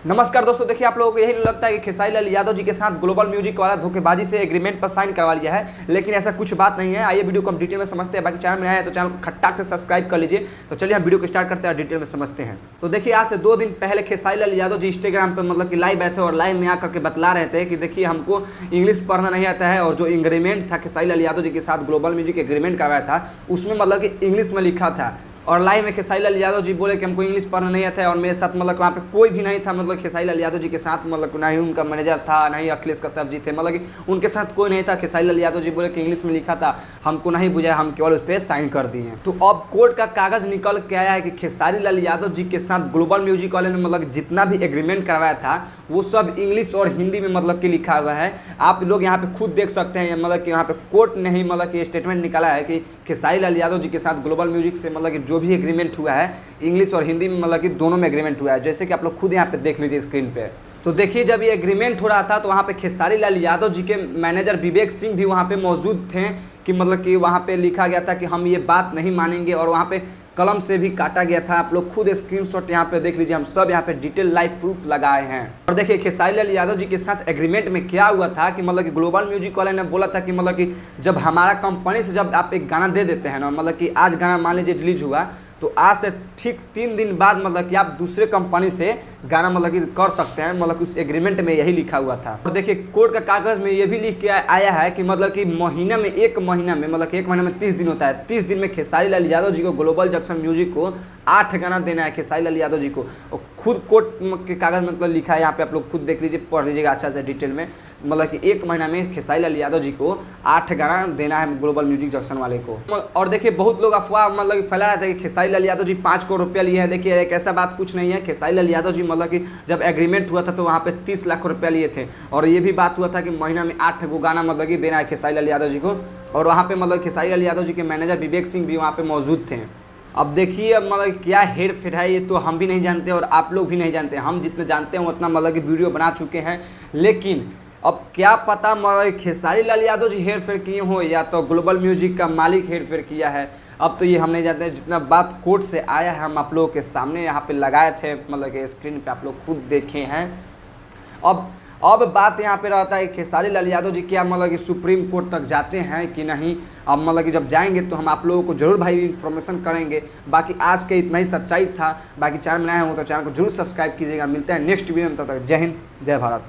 नमस्कार दोस्तों, देखिए आप लोगों को यही लगता है कि खेसारी लाल यादव जी के साथ ग्लोबल म्यूजिक वाला धोखेबाजी से एग्रीमेंट पर साइन करवा लिया है, लेकिन ऐसा कुछ बात नहीं है। आइए वीडियो को हम डिटेल में समझते हैं। बाकी चैनल में आए हैं तो चैनल को खट्टाक से सब्सक्राइब कर लीजिए। तो चलिए हम वीडियो को स्टार्ट करते हैं और डिटेल में समझते हैं। तो देखिए आज से 2 दिन पहले खेसारी लाल यादव जी इंस्टाग्राम पर मतलब कि लाइव आए थे और लाइव में आकर के बतला रहे थे कि देखिए हमको इंग्लिश पढ़ना नहीं आता है और जो एग्रीमेंट था खेसारी लाल यादव जी के साथ ग्लोबल म्यूजिक एग्रीमेंट करवाया था उसमें मतलब कि इंग्लिश में लिखा था। और लाइव में खेसारी लाल यादव जी बोले कि हमको इंग्लिश पढ़ना नहीं आता है और मेरे साथ मतलब वहाँ पे कोई भी नहीं था। मतलब खेसारी लाल यादव जी के साथ मतलब ना ही उनका मैनेजर था, ना ही अखिलेश कश्यप जी थे, मतलब कि उनके साथ कोई नहीं था। खेसारी लाल यादव जी बोले कि इंग्लिश में लिखा था, हमको नहीं बुझाया, हम केवल उस पर साइन कर दिए। तो अब कोर्ट का कागज़ निकल के आया है कि खेसारी लाल यादव जी के साथ ग्लोबल म्यूजिक वाले ने मतलब जितना भी एग्रीमेंट करवाया था वो सब इंग्लिश और हिंदी में मतलब कि लिखा हुआ है। आप लोग यहाँ पे खुद देख सकते हैं, मतलब कि यहाँ पे कोर्ट ने ही मतलब कि स्टेटमेंट निकाला है कि खेसारी लाल यादव जी के साथ ग्लोबल म्यूजिक से मतलब कि जो भी एग्रीमेंट हुआ है इंग्लिश और हिंदी में मतलब कि दोनों में एग्रीमेंट हुआ है, जैसे कि आप लोग खुद यहाँ पे देख लीजिए स्क्रीन पे। तो देखिए जब ये एग्रीमेंट हो रहा था तो वहाँ पे खेसारी लाल यादव जी के मैनेजर विवेक सिंह भी वहाँ पे मौजूद थे कि मतलब कि वहाँ पे लिखा गया था कि हम ये बात नहीं मानेंगे और वहाँ पे कलम से भी काटा गया था। आप लोग खुद स्क्रीनशॉट यहाँ पे देख लीजिए, हम सब यहाँ पे डिटेल लाइव प्रूफ लगाए हैं। और देखिए खेसारी लाल यादव जी के साथ एग्रीमेंट में क्या हुआ था कि मतलब कि ग्लोबल म्यूजिक वाले ने बोला था कि मतलब कि जब हमारा कंपनी से जब आप एक गाना दे देते हैं ना, मतलब कि आज गाना मान लीजिए रिलीज हुआ तो आज से ठीक 3 दिन बाद मतलब कि आप दूसरे कंपनी से गाना मतलब कि कर सकते हैं। मतलब उस एग्रीमेंट में यही लिखा हुआ था। और देखिए कोर्ट का कागज़ में ये भी लिख के आया है कि मतलब कि महीना में एक महीना में मतलब कि एक महीना में 30 दिन होता है। 30 दिन में खेसारी लाल यादव जी को ग्लोबल जंक्शन म्यूजिक को 8 गाना देना है खेसारी लाल यादव जी को। और खुद कोर्ट के कागज़ में मतलब लिखा है, यहाँ पे आप लोग खुद देख लीजिए, पढ़ लीजिएगा अच्छा से डिटेल में। मतलब कि एक महीना में खेसारी लाल यादव जी को 8 गाना देना है ग्लोबल म्यूजिक जंक्शन वाले को। और देखिए बहुत लोग अफवाह मतलब फैला रहे थे कि खेसारी लाल यादव जी 5 करोड़ रुपया लिए हैं। देखिए एक ऐसा बात कुछ नहीं है। खेसारी लाल यादव जी मतलब कि जब एग्रीमेंट हुआ था तो वहाँ पे 30 लाख रुपया लिए थे और ये भी बात हुआ था कि महीना में 8 गो गाना मतलब कि देना है खेसारी लाल यादव जी को। और वहाँ पे मतलब खेसारी लाल यादव जी के मैनेजर विवेक सिंह भी वहाँ पे मौजूद थे। अब देखिए अब मतलब क्या हेर फेर है ये तो हम भी नहीं जानते और आप लोग भी नहीं जानते। हम जितना जानते हैं उतना मतलब कि वीडियो बना चुके हैं, लेकिन अब क्या पता मतलब खेसारी लाल यादव जी हेर फेर किए हो या तो ग्लोबल म्यूजिक का मालिक हेर फेर किया है। अब तो ये हम नहीं जानते। जितना बात कोर्ट से आया है हम आप लोगों के सामने यहाँ पे लगाए थे, मतलब कि स्क्रीन पे आप लोग खुद देखे हैं। अब बात यहाँ पे रहता है खेसारी लाल यादव जी क्या मतलब कि सुप्रीम कोर्ट तक जाते हैं कि नहीं। अब मतलब कि जब जाएंगे तो हम आप लोगों को जरूर भाई इन्फॉर्मेशन करेंगे। बाकी आज के इतना ही सच्चाई था। बाकी चैनल में नए हो तो चैनल को जरूर सब्सक्राइब कीजिएगा। मिलते हैं नेक्स्ट वीडियो में, तब तक जय हिंद जय भारत।